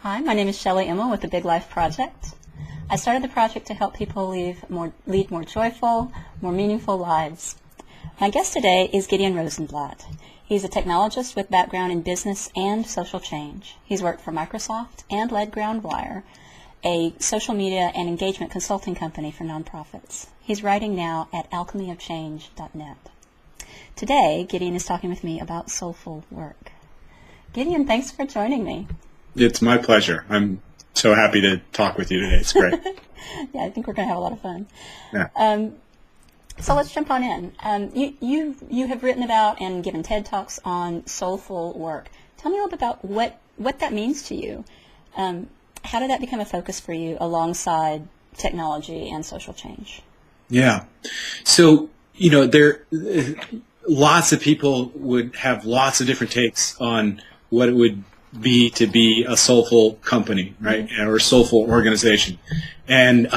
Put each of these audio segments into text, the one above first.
Hi, my name is Shelley Emma with the Big Life Project. I started the project to help people lead more joyful, more meaningful lives. My guest today is Gideon Rosenblatt. He's a technologist with background in business and social change. He's worked for Microsoft and led Groundwire, a social media and engagement consulting company for nonprofits. He's writing now at alchemyofchange.net. Today, Gideon is talking with me about soulful work. Gideon, thanks for joining me. It's my pleasure. I'm so happy to talk with you today. It's great. Yeah, I think we're going to have a lot of fun. Yeah. So let's jump on in. You have written about and given TED Talks on soulful work. Tell me a little bit about what that means to you. How did that become a focus for you alongside technology and social change? Yeah. So, lots of people would have lots of different takes on what it would be to be a soulful company, right, or a soulful organization. And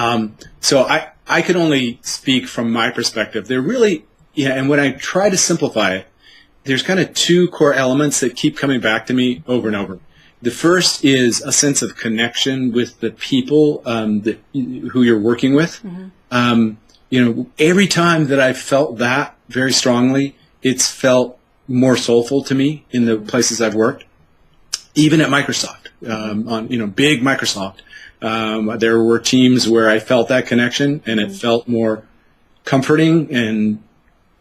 so I can only speak from my perspective. They're really, and when I try to simplify it, there's kind of two core elements that keep coming back to me over and over. The first is a sense of connection with the people who you're working with. Mm-hmm. Every time that I've felt that very strongly, it's felt more soulful to me in the places I've worked. Even at Microsoft, on big Microsoft, there were teams where I felt that connection, and it felt more comforting and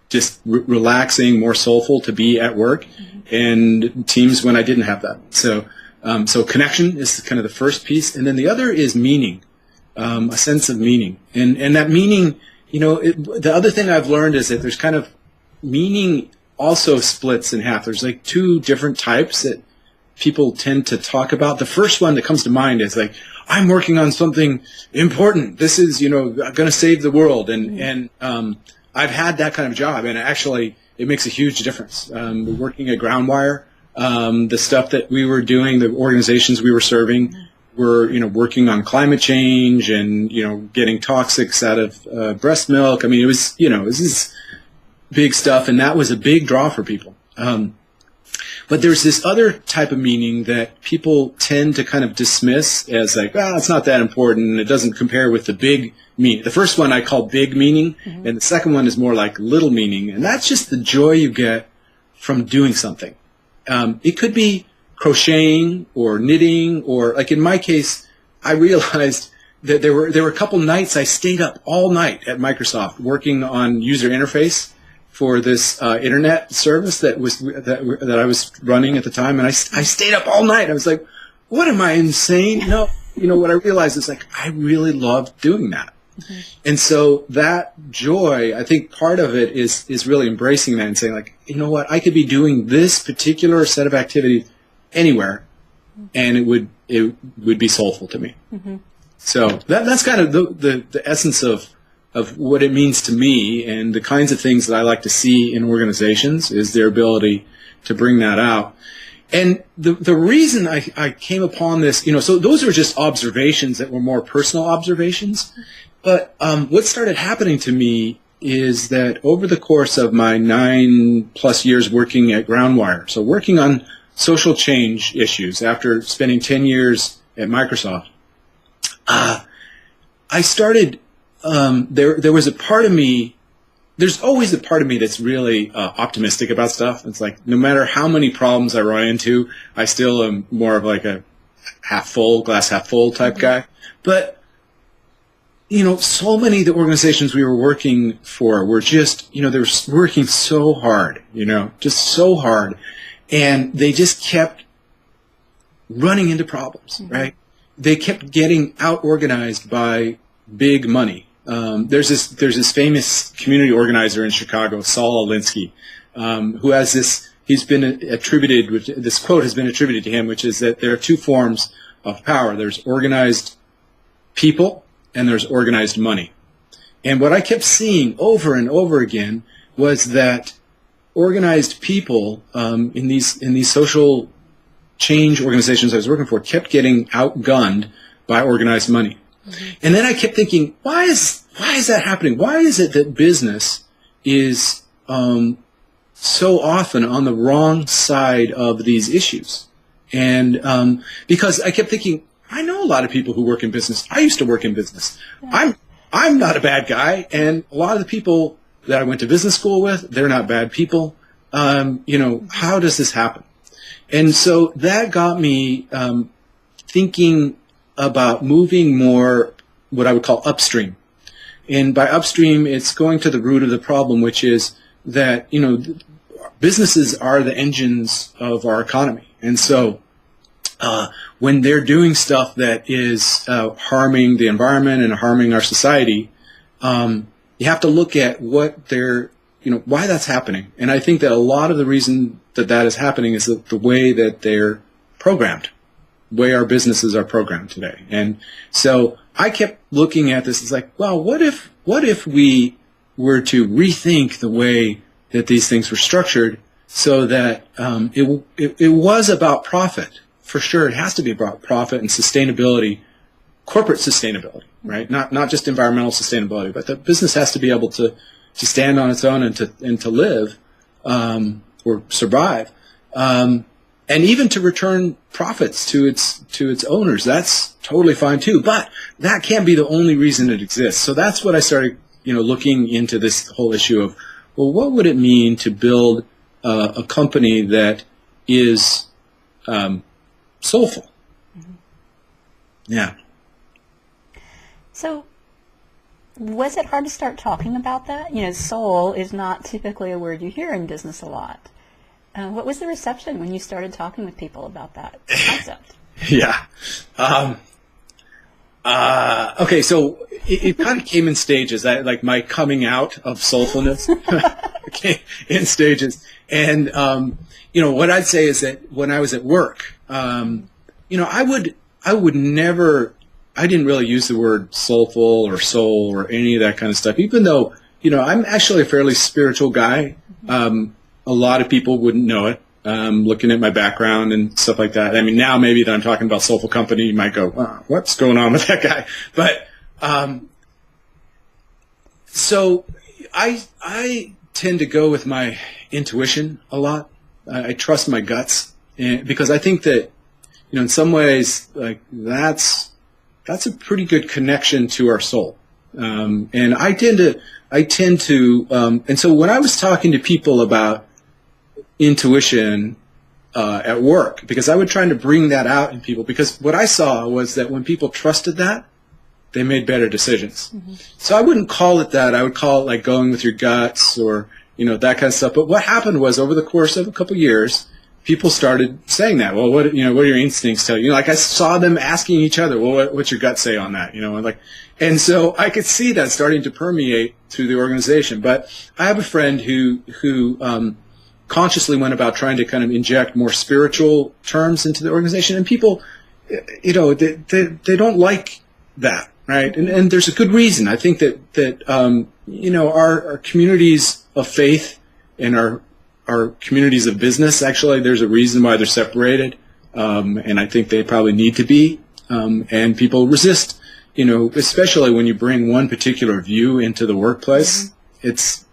just relaxing, more soulful to be at work. And teams when I didn't have that. So connection is kind of the first piece, and then the other is meaning, a sense of meaning, and that meaning. The other thing I've learned is that there's kind of meaning also splits in half. There's like two different types that people tend to talk about. The first one that comes to mind is like, I'm working on something important. This is, going to save the world. And I've had that kind of job, and actually it makes a huge difference. Working at Groundwire, the stuff that we were doing, the organizations we were serving were, working on climate change and, getting toxics out of breast milk. I mean, it was this big stuff, and that was a big draw for people. But there's this other type of meaning that people tend to kind of dismiss as like, it's not that important. It doesn't compare with the big meaning. The first one I call big meaning, and the second one is more like little meaning. And that's just the joy you get from doing something. It could be crocheting or knitting, or like in my case, I realized that there were a couple nights I stayed up all night at Microsoft working on user interface for this internet service that I was running at the time, and I stayed up all night. I was like, "What am I, insane?" No, what I realized is like I really loved doing that, and so that joy, I think part of it is really embracing that and saying like, you know what, I could be doing this particular set of activities anywhere, and it would be soulful to me. So that's kind of the essence of what it means to me, and the kinds of things that I like to see in organizations is their ability to bring that out. And the reason I came upon this, so those were just observations that were more personal observations. But what started happening to me is that over the course of my 9+ years working at Groundwire, so working on social change issues after spending 10 years at Microsoft, I started... there was a part of me, there's always a part of me that's really optimistic about stuff. It's like no matter how many problems I run into, I still am more of like a glass half full type guy. But, so many of the organizations we were working for were just, they were working so hard, just so hard. And they just kept running into problems, right? They kept getting out-organized by big money. There's this famous community organizer in Chicago, Saul Alinsky, who has this. He's been attributed. This quote has been attributed to him, which is that there are two forms of power. There's organized people and there's organized money. And what I kept seeing over and over again was that organized people in these social change organizations I was working for kept getting outgunned by organized money. And then I kept thinking, why is that happening? Why is it that business is so often on the wrong side of these issues? And because I kept thinking, I know a lot of people who work in business. I used to work in business. Yeah. I'm not a bad guy, and a lot of the people that I went to business school with, they're not bad people. How does this happen? And so that got me thinking about moving more what I would call upstream. And by upstream, it's going to the root of the problem, which is that, businesses are the engines of our economy. And so when they're doing stuff that is harming the environment and harming our society, you have to look at what they're, why that's happening. And I think that a lot of the reason that is happening is the way that they're programmed, the way our businesses are programmed today. And so I kept looking at this as like, well, what if we were to rethink the way that these things were structured so that it was about profit. For sure, it has to be about profit and sustainability, corporate sustainability, right? Not just environmental sustainability, but the business has to be able to stand on its own and to live or survive, and even to return profits to its owners. That's totally fine too. But that can't be the only reason it exists. So that's what I started, looking into this whole issue of, well, what would it mean to build a company that is soulful? Mm-hmm. Yeah. So was it hard to start talking about that? Soul is not typically a word you hear in business a lot. What was the reception when you started talking with people about that concept? Yeah. Okay, so it kind of came in stages. Like my coming out of soulfulness came in stages. And, what I'd say is that when I was at work, I didn't really use the word soulful or soul or any of that kind of stuff, even though, I'm actually a fairly spiritual guy. A lot of people wouldn't know it, looking at my background and stuff like that. I mean, now maybe that I'm talking about Soulful Company, you might go, wow, what's going on with that guy? But so I tend to go with my intuition a lot. I trust my guts, because I think that, in some ways, like that's a pretty good connection to our soul. And I tend to, and so when I was talking to people about intuition at work, because I would try to bring that out in people, because what I saw was that when people trusted that, they made better decisions. Mm-hmm. So I wouldn't call it that. I would call it like going with your guts or, that kind of stuff. But what happened was over the course of a couple of years, people started saying that. Well, what do your instincts tell you? Like I saw them asking each other, well, what's your gut say on that? And so I could see that starting to permeate through the organization. But I have a friend who consciously went about trying to kind of inject more spiritual terms into the organization, and people, they don't like that, right? And there's a good reason. I think that our communities of faith and our communities of business, actually, there's a reason why they're separated, and I think they probably need to be. And people resist, especially when you bring one particular view into the workplace. Mm-hmm. It's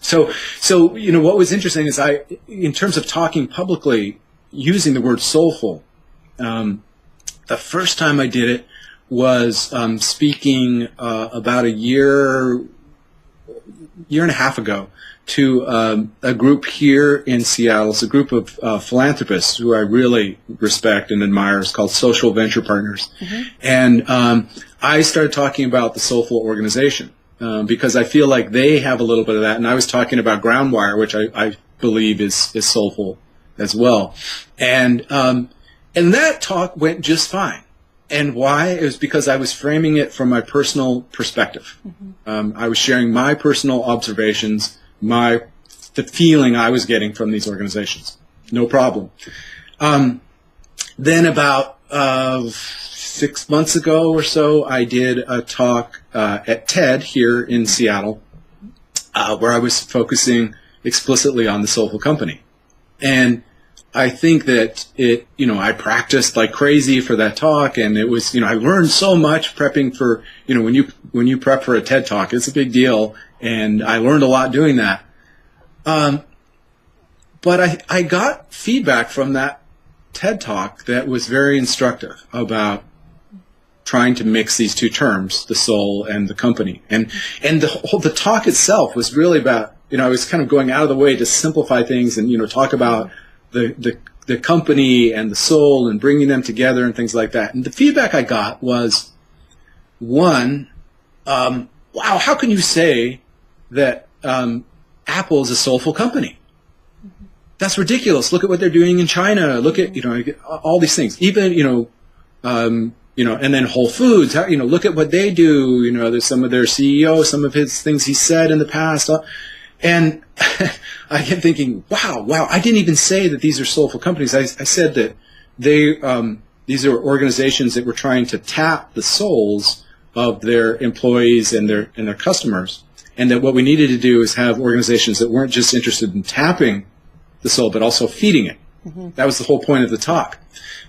so. What was interesting is in terms of talking publicly, using the word soulful. The first time I did it was speaking about a year and a half ago to a group here in Seattle. It's a group of philanthropists who I really respect and admire. It's called Social Venture Partners. Mm-hmm. And I started talking about the Soulful organization because I feel like they have a little bit of that. And I was talking about Groundwire, which I believe is soulful as well. And that talk went just fine. And why? It was because I was framing it from my personal perspective. Mm-hmm. I was sharing my personal observations, the feeling I was getting from these organizations. No problem. Then about 6 months ago or so, I did a talk at TED here in Seattle where I was focusing explicitly on the Soulful Company. And I think that I practiced like crazy for that talk, and it was, I learned so much prepping for, when you prep for a TED talk, it's a big deal, and I learned a lot doing that. But I got feedback from that TED Talk that was very instructive about trying to mix these two terms, the soul and the company. And the talk itself was really about, I was kind of going out of the way to simplify things and, talk about the company and the soul and bringing them together and things like that. And the feedback I got was, one, wow, how can you say that Apple is a soulful company? That's ridiculous. Look at what they're doing in China. Look at, all these things. Even, and then Whole Foods, look at what they do. There's some of their CEO, some of his things he said in the past. And I kept thinking, wow, I didn't even say that these are soulful companies. I said that these are organizations that were trying to tap the souls of their employees and their customers. And that what we needed to do is have organizations that weren't just interested in tapping the soul, but also feeding it. Mm-hmm. That was the whole point of the talk.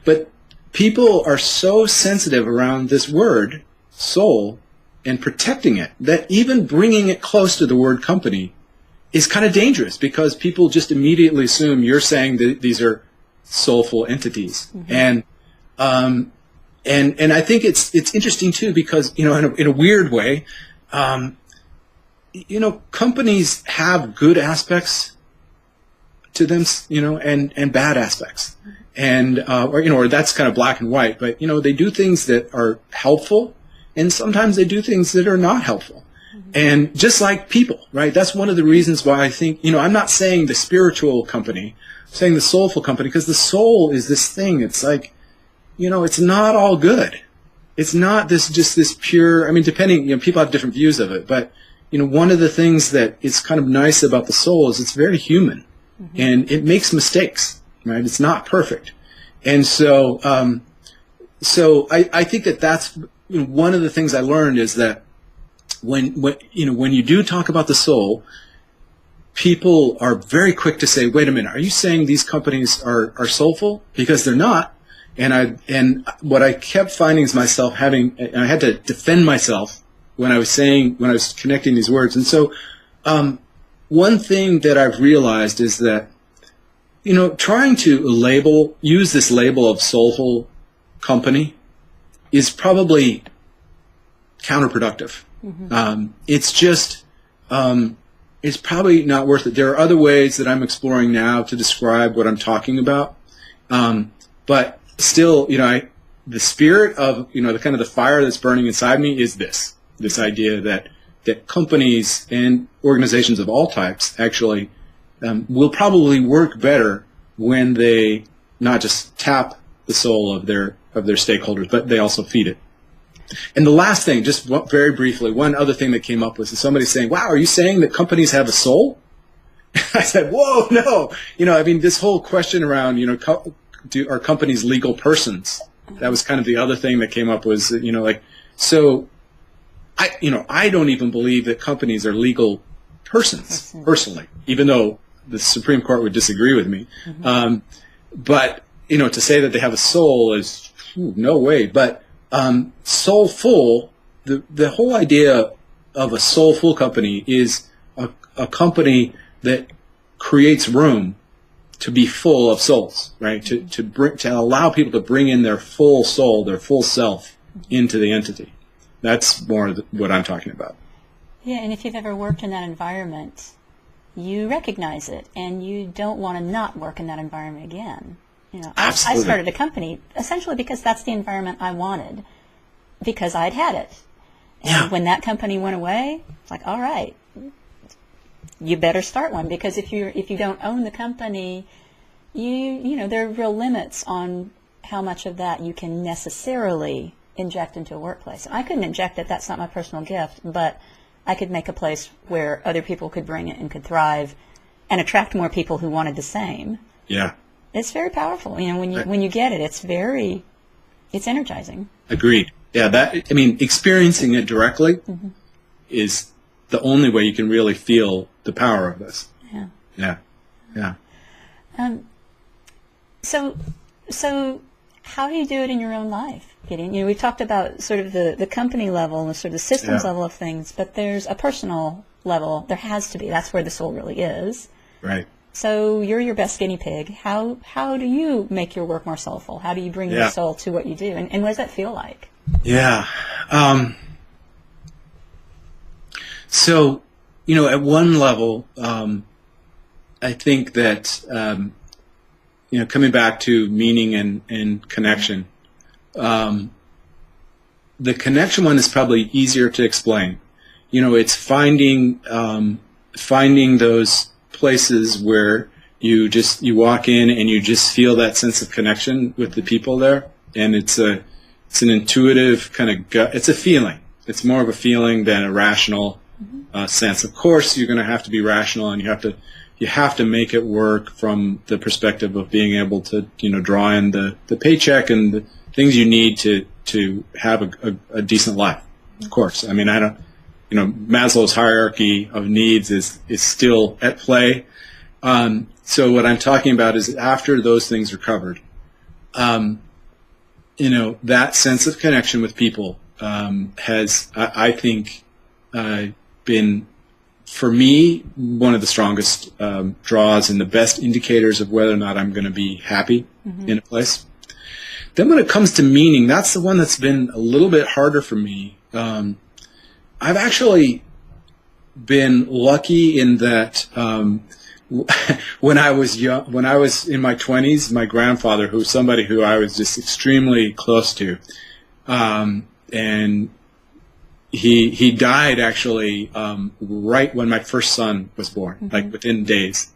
But people are so sensitive around this word, soul, and protecting it, that even bringing it close to the word company is kind of dangerous, because people just immediately assume you're saying that these are soulful entities. Mm-hmm. And I think it's interesting too, because, in a weird way, companies have good aspects to them, and bad aspects. And, or that's kind of black and white, but, they do things that are helpful, and sometimes they do things that are not helpful. Mm-hmm. And just like people, right? That's one of the reasons why I think, I'm not saying the spiritual company, I'm saying the soulful company, because the soul is this thing. It's like, it's not all good. It's not just this pure, depending, people have different views of it, but, one of the things that is kind of nice about the soul is it's very human. Mm-hmm. And it makes mistakes, right? It's not perfect. And so, I think that that's, one of the things I learned is that when you do talk about the soul, people are very quick to say, wait a minute, are you saying these companies are soulful? Because they're not. And what I kept finding is myself having, and I had to defend myself when I was connecting these words. And so, one thing that I've realized is that, trying to use this label of soulful company is probably counterproductive. Mm-hmm. It's just, it's probably not worth it. There are other ways that I'm exploring now to describe what I'm talking about. But still, the spirit of, the kind of the fire that's burning inside me is this idea that companies and organizations of all types actually will probably work better when they not just tap the soul of their stakeholders, but they also feed it. And the last thing, just very briefly, one other thing that came up was somebody saying, wow, are you saying that companies have a soul? I said, whoa, no. This whole question around, are companies legal persons? That was kind of the other thing that came up was, so I don't even believe that companies are legal persons, personally, even though the Supreme Court would disagree with me. Mm-hmm. But, to say that they have a soul is no way. But soulful, the whole idea of a soulful company is a company that creates room to be full of souls, right? To allow people to bring in their full soul, their full self into the entity. That's more what I'm talking about. Yeah, and if you've ever worked in that environment, you recognize it, and you don't want to not work in that environment again. Absolutely. I started a company essentially because that's the environment I wanted, because I'd had it. And when that company went away, it's like, all right, you better start one, because if you don't own the company, there are real limits on how much of that you can necessarily inject into a workplace. I couldn't inject it, that's not my personal gift, but I could make a place where other people could bring it and could thrive and attract more people who wanted the same. Yeah. It's very powerful. When you get it, it's energizing. Agreed. Yeah, experiencing it directly mm-hmm. is the only way you can really feel the power of this. Yeah. So how do you do it in your own life, Gideon? We've talked about sort of the company level and sort of the systems level of things, but there's a personal level. There has to be. That's where the soul really is. Right. So you're your best guinea pig. How do you make your work more soulful? How do you bring your soul to what you do? And what does that feel like? Yeah. So, at one level, I think that, coming back to meaning and connection, the connection one is probably easier to explain. It's finding those places where you walk in and you just feel that sense of connection with the people there, and it's an intuitive kind of gut. It's a feeling. It's more of a feeling than a rational sense. Of course, you're going to have to be rational, and you have to make it work from the perspective of being able to draw in the paycheck and the things you need to have a decent life. Of course, I mean Maslow's hierarchy of needs is still at play. So what I'm talking about is after those things are covered, that sense of connection with people has, I think, been, for me, one of the strongest draws and the best indicators of whether or not I'm going to be happy in a place. Then when it comes to meaning, that's the one that's been a little bit harder for me. I've actually been lucky in that when I was in my 20s, my grandfather, who was somebody who I was just extremely close to, and he died actually right when my first son was born, like within days.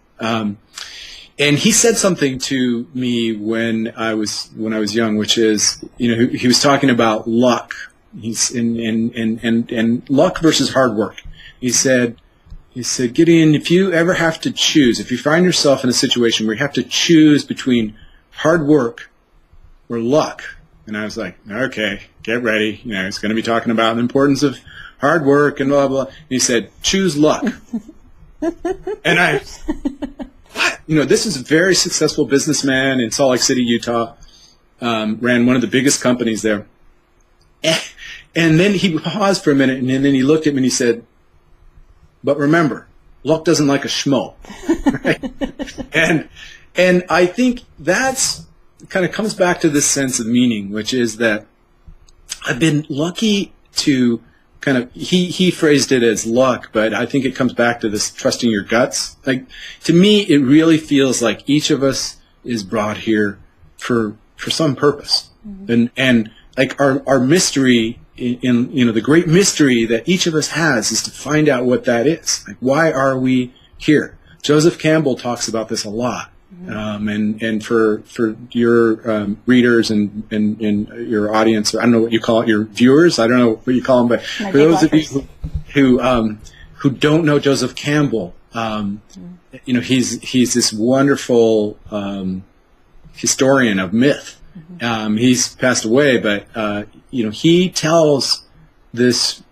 And he said something to me when I was young, which is, he was talking about luck. He's and luck versus hard work. He said, Gideon, if you ever have to choose, if you find yourself in a situation where you have to choose between hard work or luck, and I was like, okay, get ready. He's going to be talking about the importance of hard work and blah blah. And he said, choose luck. And I. This is a very successful businessman in Salt Lake City, Utah, ran one of the biggest companies there. And then he paused for a minute, and then he looked at me and he said, but remember, luck doesn't like a schmo. Right? And I think that's kind of comes back to this sense of meaning, which is that I've been lucky to kind of, he phrased it as luck, but I think it comes back to this trusting your guts. Like, to me, it really feels like each of us is brought here for some purpose. And like our mystery in the great mystery that each of us has is to find out what that is. Like, why are we here? Joseph Campbell talks about this a lot. And for your readers and your audience, or I don't know what you call it, your viewers, I don't know what you call them, but for those of you who don't know Joseph Campbell, he's this wonderful historian of myth. He's passed away, but he tells this.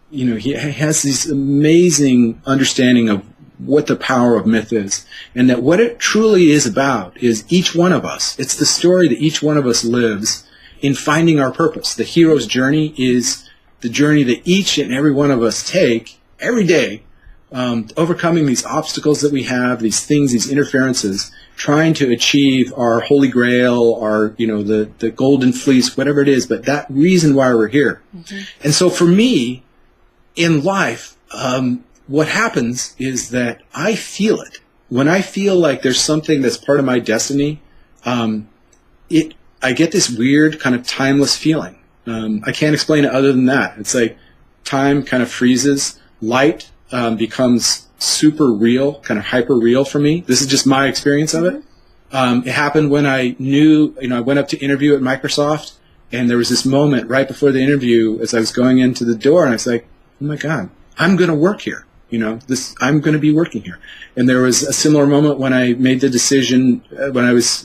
He has this amazing understanding of what the power of myth is, and that what it truly is about is each one of us. It's the story that each one of us lives in finding our purpose. The hero's journey is the journey that each and every one of us take every day, overcoming these obstacles that we have, these things, these interferences, trying to achieve our holy grail, our, the golden fleece, whatever it is, but that reason why we're here. And so for me, in life, what happens is that I feel it. When I feel like there's something that's part of my destiny, I get this weird kind of timeless feeling. I can't explain it other than that. It's like time kind of freezes, light becomes super real, kind of hyper real for me. This is just my experience of it. It happened when I knew, I went up to interview at Microsoft, and there was this moment right before the interview as I was going into the door, and I was like, oh my God, I'm going to work here. I'm going to be working here. And there was a similar moment when I made the decision when I was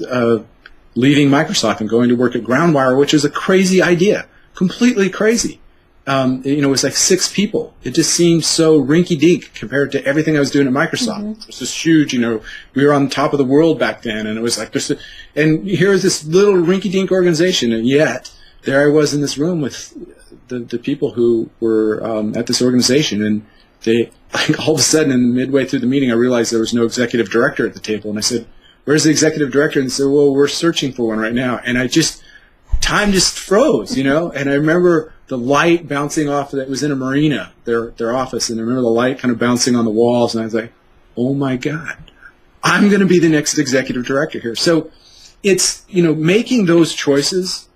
leaving Microsoft and going to work at Groundwire, which is a crazy idea, completely crazy. It was like 6 people. It just seemed so rinky-dink compared to everything I was doing at Microsoft. It was this huge, we were on top of the world back then, and it was like this. And here's this little rinky-dink organization, and yet there I was in this room with the people who were at this organization, and like all of a sudden, midway through the meeting, I realized there was no executive director at the table, and I said, "Where's the executive director?" And they said, "Well, we're searching for one right now." And time just froze, And I remember the light bouncing off. That was in a marina, their office, and I remember the light kind of bouncing on the walls, and I was like, "Oh my God, I'm going to be the next executive director here." So it's making those choices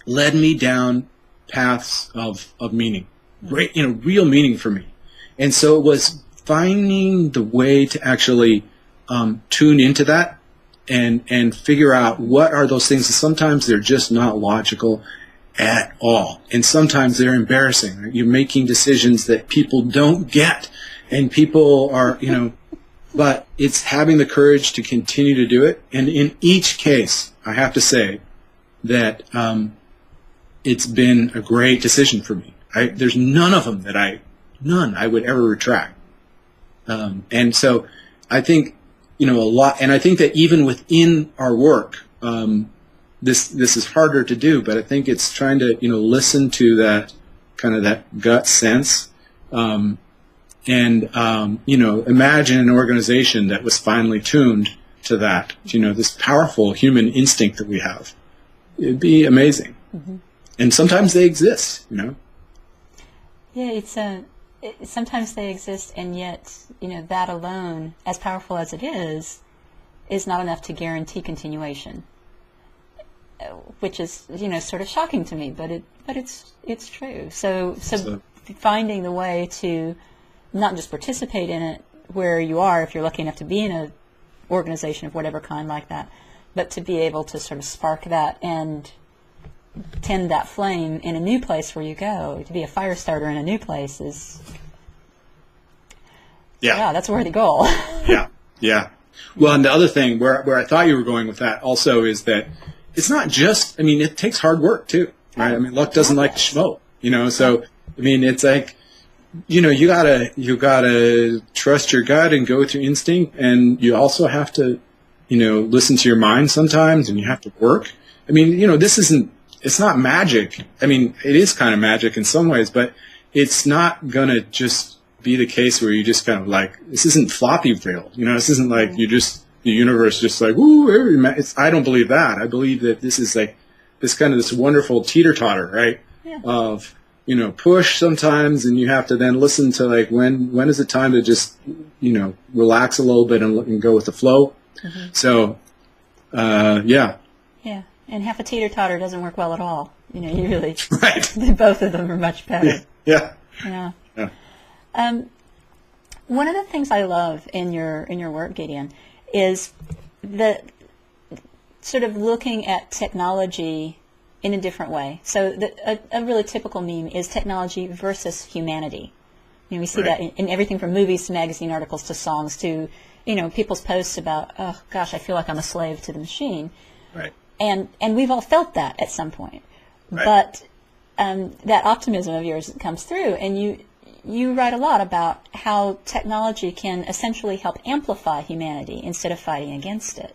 led me down paths of meaning, real meaning for me. And so it was finding the way to actually tune into that and figure out what are those things. And sometimes they're just not logical at all. And sometimes they're embarrassing. Right? You're making decisions that people don't get. And people are, but it's having the courage to continue to do it. And in each case, I have to say that it's been a great decision for me. There's none of them that I would ever retract. And so I think, a lot, and I think that even within our work, this is harder to do, but I think it's trying to, listen to that kind of that gut sense, and imagine an organization that was finely tuned to that, this powerful human instinct that we have. It'd be amazing. Mm-hmm. And sometimes they exist, Yeah, sometimes they exist, and yet, that alone, as powerful as it is not enough to guarantee continuation, which is, sort of shocking to me, but it's true. So finding the way to not just participate in it where you are, if you're lucky enough to be in an organization of whatever kind like that, but to be able to sort of spark that and tend that flame in a new place where you go. To be a fire starter in a new place is, that's a worthy goal. Yeah. Well, and the other thing where I thought you were going with that also is that it's not just, it takes hard work too, right? Luck doesn't like schmo, so, it's like, you gotta trust your gut and go with your instinct, and you also have to, listen to your mind sometimes, and you have to work. It's not magic. It is kind of magic in some ways, but it's not gonna just be the case where you just kind of like, this isn't Floppyville, this isn't like the universe just like, woo, I don't believe that. I believe that this is like this wonderful teeter-totter, right? Yeah. Of, push sometimes, and you have to then listen to like, when is it time to just, relax a little bit and go with the flow. Mm-hmm. So, yeah. Yeah. And half a teeter-totter doesn't work well at all. You really, right. Both of them are much better. Yeah. One of the things I love in your work, Gideon, is the sort of looking at technology in a different way. So a really typical meme is technology versus humanity. We see that in everything from movies to magazine articles to songs to, people's posts about, oh gosh, I feel like I'm a slave to the machine. Right. And we've all felt that at some point. Right. But that optimism of yours comes through, and you write a lot about how technology can essentially help amplify humanity instead of fighting against it.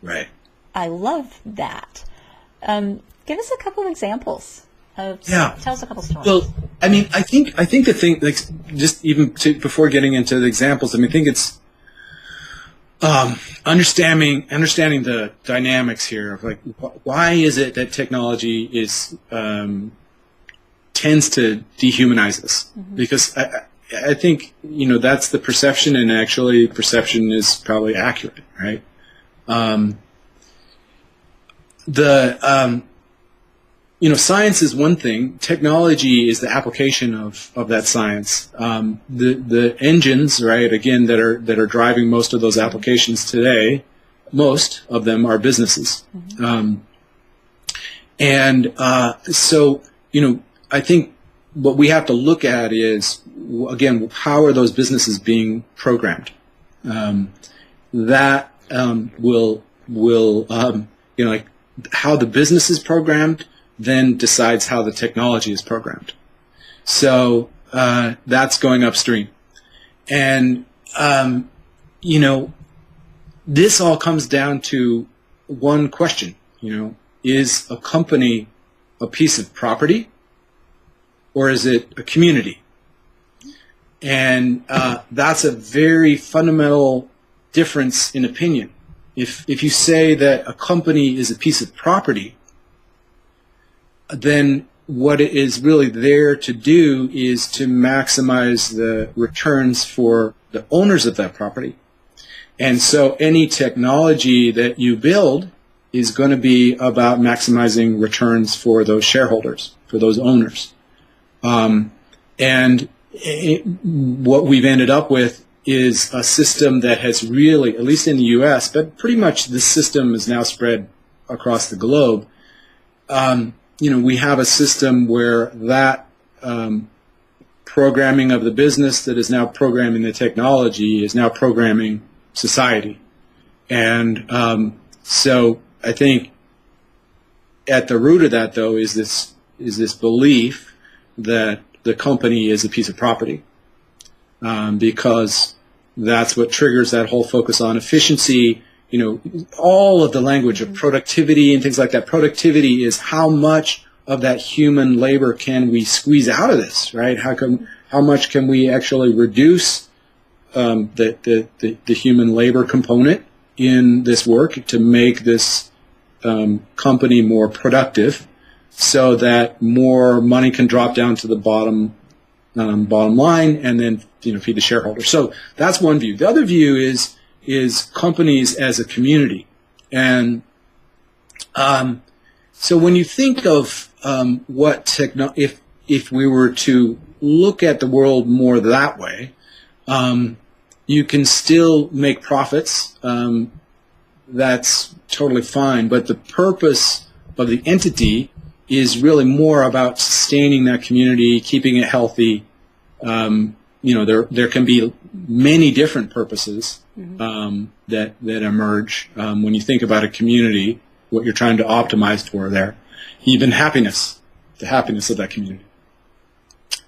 Right. I love that. Give us a couple of examples. Tell us a couple stories. Well, I think the thing, like, just even before getting into the examples, I think it's understanding the dynamics here of like, why is it that technology is tends to dehumanize us? Mm-hmm. Because I think that's the perception, and actually perception is probably accurate, right? Science is one thing. Technology is the application of that science. The engines, right, again, that are driving most of those applications today, most of them are businesses. Mm-hmm. So I think what we have to look at is, again, how are those businesses being programmed? That will like how the business is programmed then decides how the technology is programmed. So that's going upstream. And, this all comes down to one question, is a company a piece of property or is it a community? And that's a very fundamental difference in opinion. If you say that a company is a piece of property, then what it is really there to do is to maximize the returns for the owners of that property. And so any technology that you build is going to be about maximizing returns for those shareholders, for those owners. What we've ended up with is a system that has really, at least in the U.S., but pretty much the system is now spread across the globe. We have a system where that programming of the business that is now programming the technology is now programming society. And so I think at the root of that, though, is this belief that the company is a piece of property, because that's what triggers that whole focus on efficiency. All of the language of productivity and things like that. Productivity is how much of that human labor can we squeeze out of this, right? How much can we actually reduce the human labor component in this work to make this company more productive, so that more money can drop down to the bottom line, and then feed the shareholders. So that's one view. The other view is companies as a community, and so when you think of if we were to look at the world more that way, you can still make profits. That's totally fine, but the purpose of the entity is really more about sustaining that community, keeping it healthy. There can be many different purposes that emerge when you think about a community, what you're trying to optimize for there. Even happiness, the happiness of that community.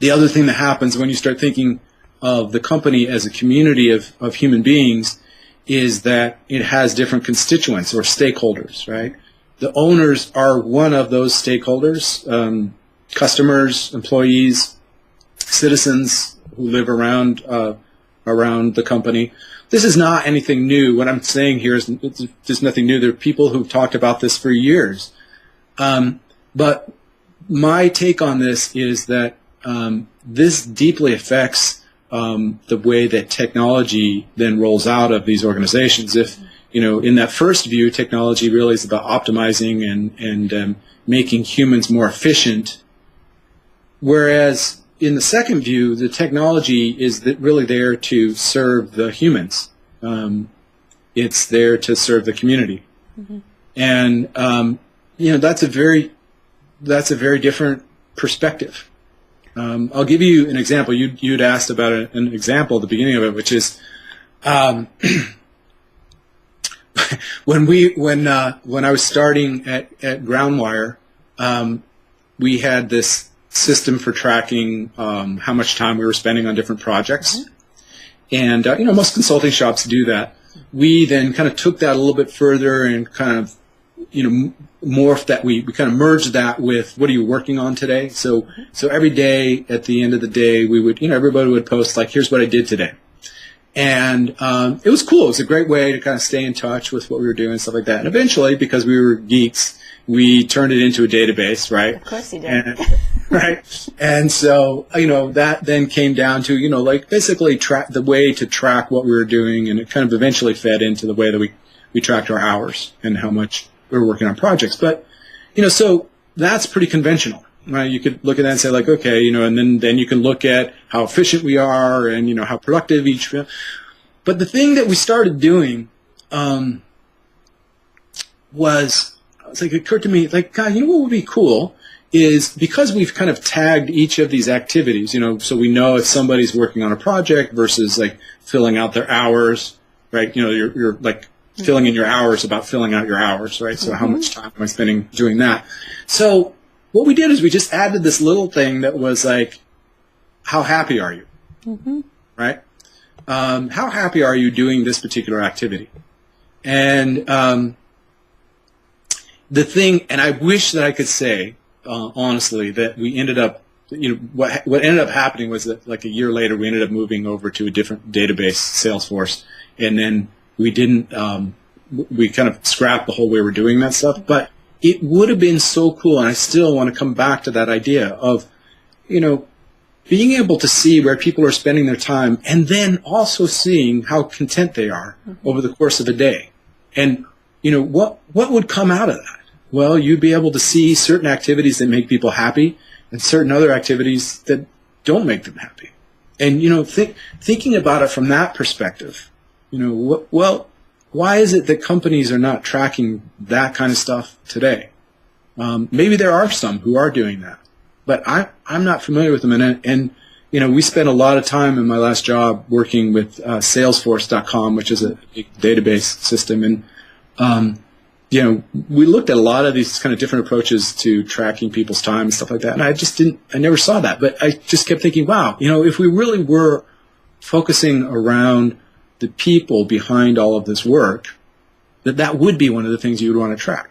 The other thing that happens when you start thinking of the company as a community of human beings is that it has different constituents or stakeholders, right? The owners are one of those stakeholders, customers, employees, citizens who live around the company. This is not anything new. What I'm saying here is there's nothing new. There are people who've talked about this for years. But my take on this is that this deeply affects the way that technology then rolls out of these organizations. If in that first view, technology really is about optimizing and making humans more efficient, whereas in the second view, the technology is really there to serve the humans. It's there to serve the community, and that's a very different perspective. I'll give you an example. You'd asked about an example at the beginning of it, which is when I was starting at Groundwire, we had this system for tracking how much time we were spending on different projects, and most consulting shops do that. We then kind of took that a little bit further and kind of morphed that. We kind of merged that with what are you working on today. So every day at the end of the day, we would everybody would post like, here's what I did today. And it was cool. It was a great way to kind of stay in touch with what we were doing and stuff like that. And eventually, because we were geeks, we turned it into a database, right? Of course you did. Right. And so, that then came down to, basically the way to track what we were doing. And it kind of eventually fed into the way that we tracked our hours and how much we were working on projects. But, so that's pretty conventional. Right, you could look at that and say, like, okay, and then you can look at how efficient we are and, how productive each. But the thing that we started doing it occurred to me, like, God, what would be cool is because we've kind of tagged each of these activities, so we know if somebody's working on a project versus, like, filling out their hours, right? You're like filling in your hours about filling out your hours, right? So how much time am I spending doing that? So what we did is we just added this little thing that was like, how happy are you? Right? How happy are you doing this particular activity? And the thing, and I wish that I could say, honestly, that we ended up what ended up happening was that like a year later, we ended up moving over to a different database, Salesforce, and then we didn't, we kind of scrapped the whole way we're doing that stuff. But it would have been so cool, and I still want to come back to that idea of, being able to see where people are spending their time, and then also seeing how content they are over the course of a day. And, what would come out of that? Well, you'd be able to see certain activities that make people happy and certain other activities that don't make them happy. And, thinking about it from that perspective, why is it that companies are not tracking that kind of stuff today? Maybe there are some who are doing that, but I'm not familiar with them. And we spent a lot of time in my last job working with Salesforce.com, which is a big database system. And, we looked at a lot of these kind of different approaches to tracking people's time and stuff like that. And I never saw that. But I just kept thinking, wow, if we really were focusing around the people behind all of this work, that would be one of the things you would want to track.